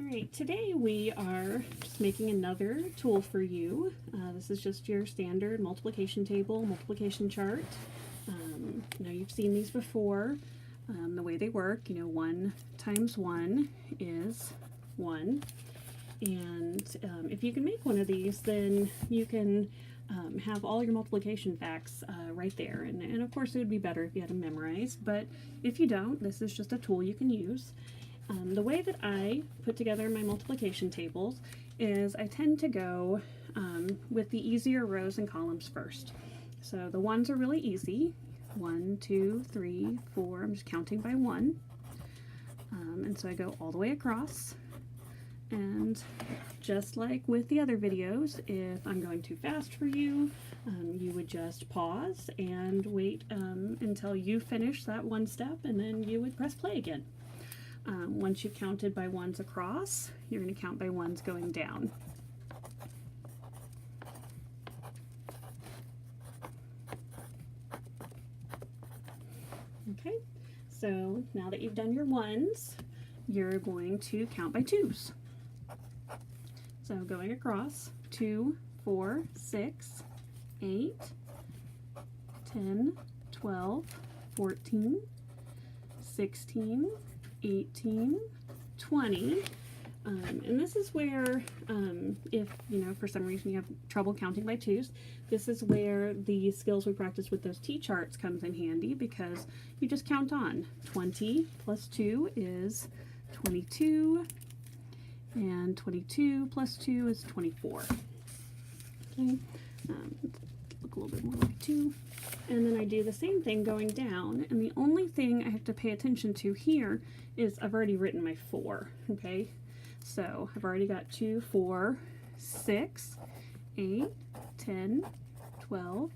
Alright, today we are just making another tool for you. This is just your standard multiplication table, multiplication chart. You've seen these before. The way they work, 1 times 1 is 1. And if you can make one of these, then you can have all your multiplication facts right there. And of course it would be better if you had them memorized, but if you don't, this is just a tool you can use. The way that I put together my multiplication tables is I tend to go with the easier rows and columns first. So the ones are really easy. 1, 2, 3, 4. I'm just counting by 1. And so I go all the way across. And just like with the other videos, if I'm going too fast for you, you would just pause and wait until you finish that one step, and then you would press play again. Once you've counted by ones across, you're going to count by ones going down. Okay, so now that you've done your ones, you're going to count by twos. So going across, 2, 4, 6, 8, 10, 12, 14, 16, 18, 20, and this is where if for some reason you have trouble counting by twos, this is where the skills we practice with those T-charts comes in handy, because you just count on. 20 plus 2 is 22, and 22 plus 2 is 24. Okay, look a little bit more like 2. And then I do the same thing going down, and the only thing I have to pay attention to here is I've already written my 4, okay? So I've already got 2, 4, 6, 8, 10, 12,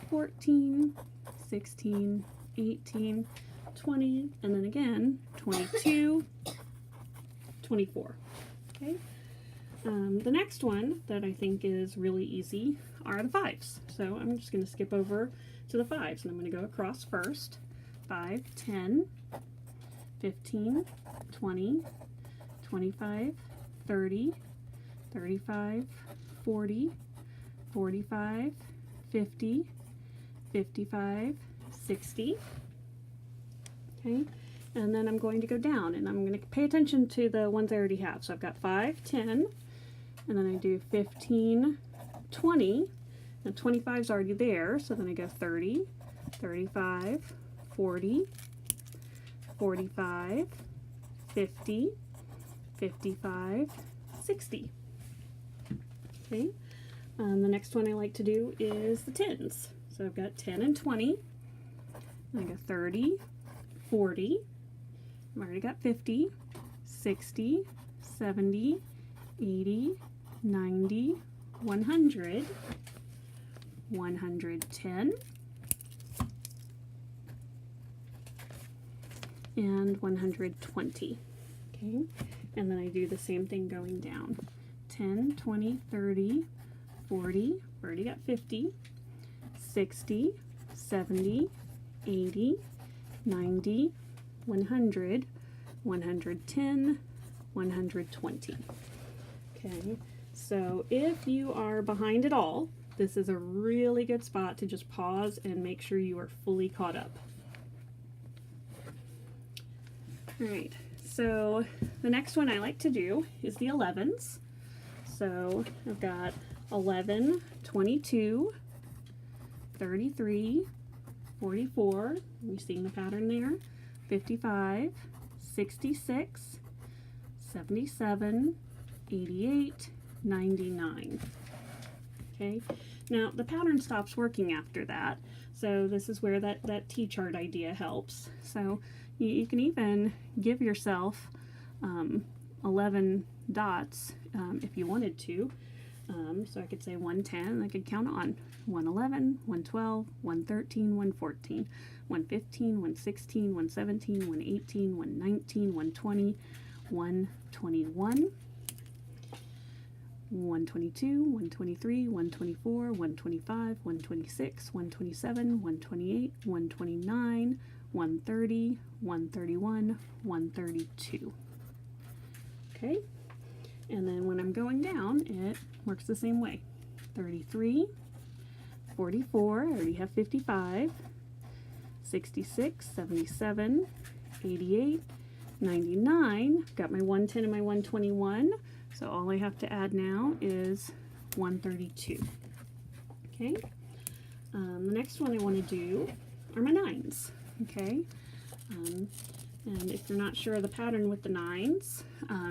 14, 16, 18, 20, and then again 22, 24, okay? The next one that I think is really easy are the 5s. So I'm just going to skip over to the 5s, and I'm going to go across first. 5, 10, 15, 20, 25, 30, 35, 40, 45, 50, 55, 60. Okay, and then I'm going to go down, and I'm going to pay attention to the ones I already have. So I've got 5, 10, and then I do 15, 20. Now 25 is already there, so then I go 30, 35, 40, 45, 50, 55, 60. Okay, the next one I like to do is the 10s. So I've got 10 and 20. I got 30, 40. I've already got 50, 60, 70, 80, 90, 100, 110, and 120. Okay, and then I do the same thing going down. 10, 20, 30, 40, I've already got 50, 60, 70, 80, 90, 100, 110, 120. Okay, so if you are behind at all, this is a really good spot to just pause and make sure you are fully caught up. Alright, so the next one I like to do is the 11s. So I've got 11, 22, 33, 44, you've seen the pattern there, 55, 66, 77, 88, 99. Okay, now the pattern stops working after that, so this is where that T-chart idea helps. So you can even give yourself 11 dots if you wanted to. So I could say 110, I could count on 111, 112, 113, 114, 115, 116, 117, 118, 119, 120, 121, 122, 123, 124, 125, 126, 127, 128, 129, 130, 131, 132. Okay, And then when I'm going down, it works the same way. 33, 44, I already have 55, 66, 77, 88, 99, got my 110 and my 121, so all I have to add now is 132. Okay, the next one I want to do are my 9s. Okay, and if you're not sure of the pattern with the 9s,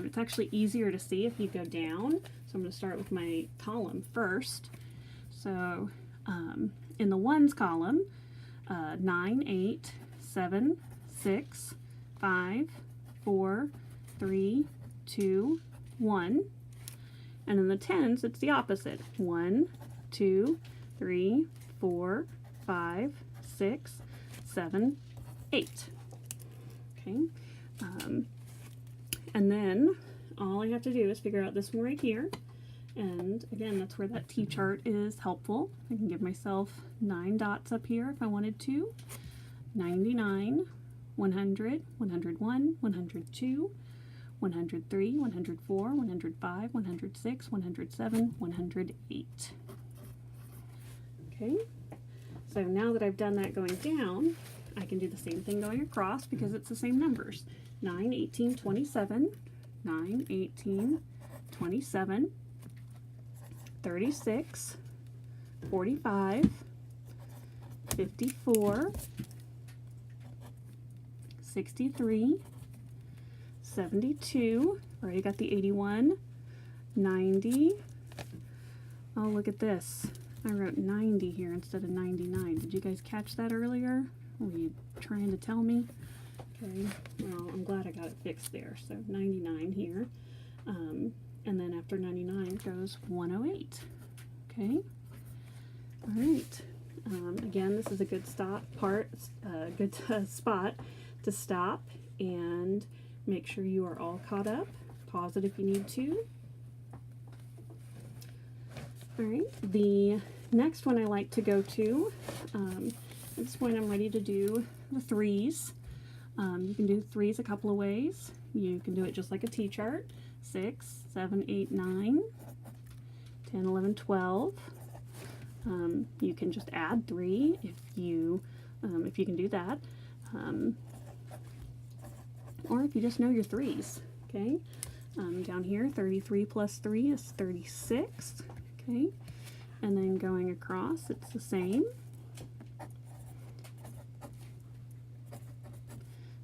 it's actually easier to see if you go down. So I'm going to start with my column first. So in the 1s column, 9, 8, 7, 6, 5, 4, 3, 2, 1. And in the 10s, it's the opposite. 1, 2, 3, 4, 5, 6, 7, 8. Okay. And then all I have to do is figure out this one right here. And again, that's where that T-chart is helpful. I can give myself 9 dots up here if I wanted to. 99, 100, 101, 102, 103, 104, 105, 106, 107, 108. Okay, so now that I've done that going down, I can do the same thing going across because it's the same numbers. 9, 18, 27, 9, 18, 27, 36, 45, 54, 63, 72, already got the 81, 90, oh look at this, I wrote 90 here instead of 99. Did you guys catch that earlier? Were you trying to tell me? Okay, well I'm glad I got it fixed there. So 99 here. And then after 99 goes 108. Okay. All right. Again, this is a good spot to stop and make sure you are all caught up. Pause it if you need to. All right. The next one I like to go to. At this point, I'm ready to do the 3s. You can do 3s a couple of ways. You can do it just like a T-chart. 6, 7, 8, 9, 10, 11, 12. You can just add 3 if you can do that. Or if you just know your 3s. Okay. Down here, 33 plus 3 is 36. Okay. And then going across, it's the same.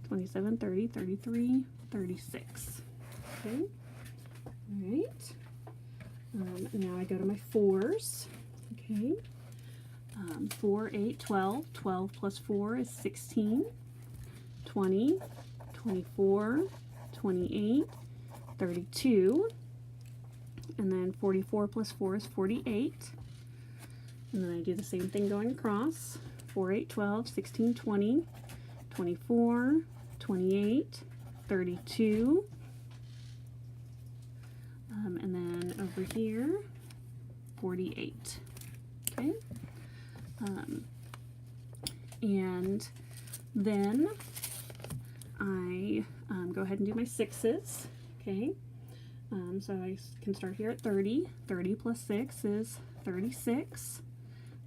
27, 30, 33, 36. Okay. All right. Now I go to my 4s. Okay. 4, 8, 12. 12 plus 4 is 16. 20, 24, 28, 32. And then 44 plus 4 is 48. And then I do the same thing going across. 4, 8, 12, 16, 20, 24, 28, 32. And then over here, 48. Okay. And then I go ahead and do my 6s. Okay. So I can start here at 30. 30 plus 6 is 36.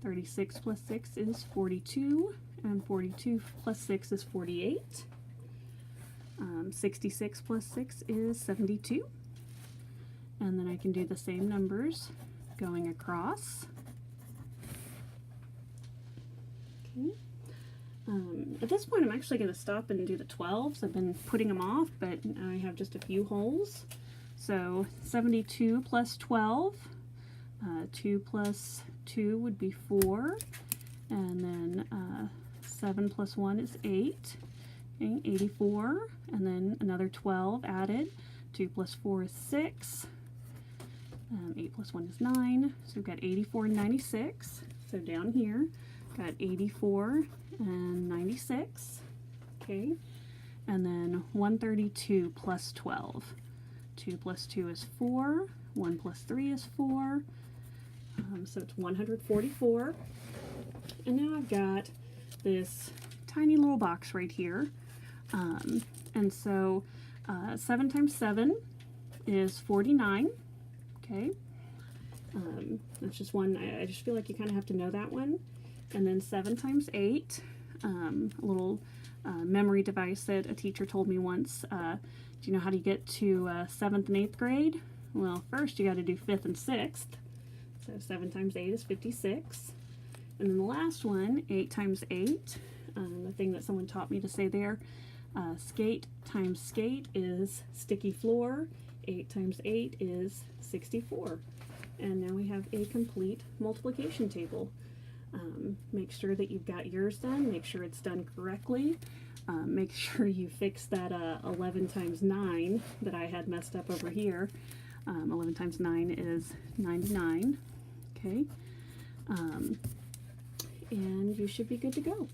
36 plus 6 is 42. And 42 plus 6 is 48. 66 plus 6 is 72. And then I can do the same numbers going across. Okay. At this point, I'm actually going to stop and do the 12s. I've been putting them off, but I have just a few holes. So 72 plus 12, 2 plus 2 would be 4, and then 7 plus 1 is 8, okay, 84, and then another 12 added. 2 plus 4 is 6, 8 plus 1 is 9, so we've got 84 and 96. So down here, got 84 and 96, okay, and then 132 plus 12. 2 plus 2 is 4, 1 plus 3 is 4, so it's 144. And now I've got this tiny little box right here, and so 7 times 7 is 49. Okay. That's just one, I just feel like you kind of have to know that one. And then 7 times 8, a little memory device that a teacher told me once. Do you know how to get to 7th and 8th grade? Well, first you got to do 5th and 6th. So 7 times 8 is 56. And then the last one, 8 times 8, the thing that someone taught me to say there, skate times skate is sticky floor. 8 times 8 is 64. And now we have a complete multiplication table. Make sure that you've got yours done. Make sure it's done correctly. Make sure you fix that 11 times 9 that I had messed up over here. 11 times 9 is 99. Okay. And you should be good to go.